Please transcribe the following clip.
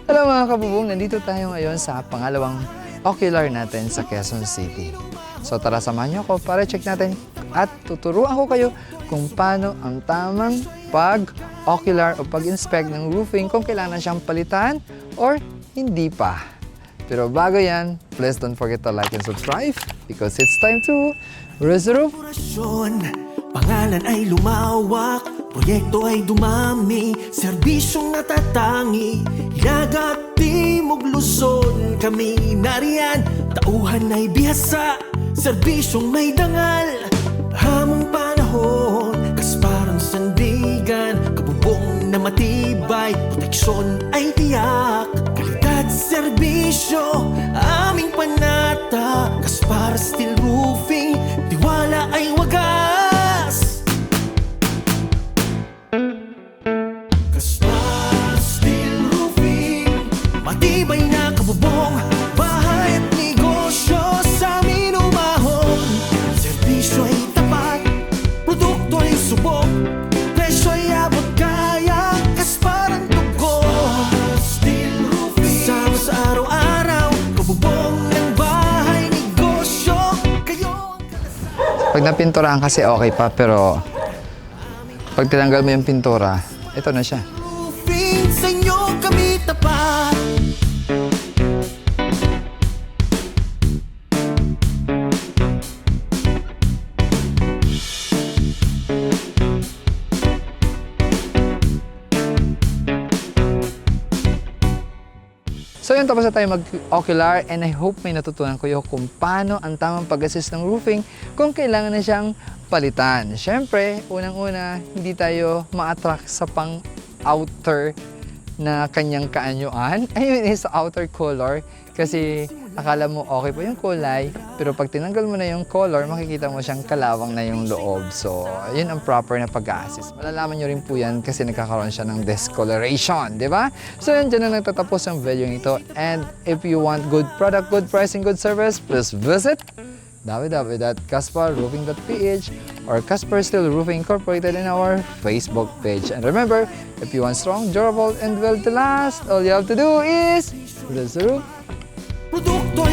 Hello mga kabubong, nandito tayo ngayon sa pangalawang ocular natin sa Quezon City. So tara, samahan niyo ako para check natin at tuturuan ko kayo kung paano ang tamang pag-ocular o pag-inspect ng roofing kung kailangan siyang palitan or hindi pa. Pero bago yan, please don't forget to like and subscribe because it's time to reserve. Pangalan ay lumawak, proyekto ay dumami, serbisyong natatangi, Hilaga, Timog, Luzon, kami nariyan. Tauhan ay bihasa, serbisyong may dangal, hamong panahon, Kasparang sandigan, kabubong na matibay, proteksyon ay tiyak, kalidad serbisyo, aming panata, Kaspar Steel Roofing, tiwala ay wagas. Kaspar Steel Roofing, matibay na kabubong, bahay at negosyo sa amin umahon. Serbisyo ay tapat, produkto ay subok, presyo ay abot kaya, Kaspar ang tugon. Steel Roofing, sama sa araw-araw, kabubong ng bahay, negosyo, kayo ang Pag napinturahan kasi okay pa, pero pag tinanggal mo yung pintura, ito na siya. roofing, sa inyo kami tapat. So yun, tapos na tayo mag-ocular and I hope may natutunan kayo kung paano ang tamang pag-assist ng roofing kung kailangan na siyang palitan. Siyempre, unang-una, hindi tayo ma-attract sa pang-outer na kanyang kaanyuan. I mean, sa outer color kasi akala mo okay pa yung kulay, pero pag tinanggal mo na yung color, makikita mo siyang kalawang na yung loob. So, yun ang proper na pag-assist. Malalaman nyo rin po yan kasi nagkakaroon siya ng discoloration, di ba? So, yun, dyan na nagtatapos ang video nito. And if you want good product, good pricing, good service, please visit www.kasparroofing.ph or Kaspar Steel Roofing Incorporated in our Facebook page. And remember, if you want strong, durable, and well to last, all you have to do is reserve. Produkto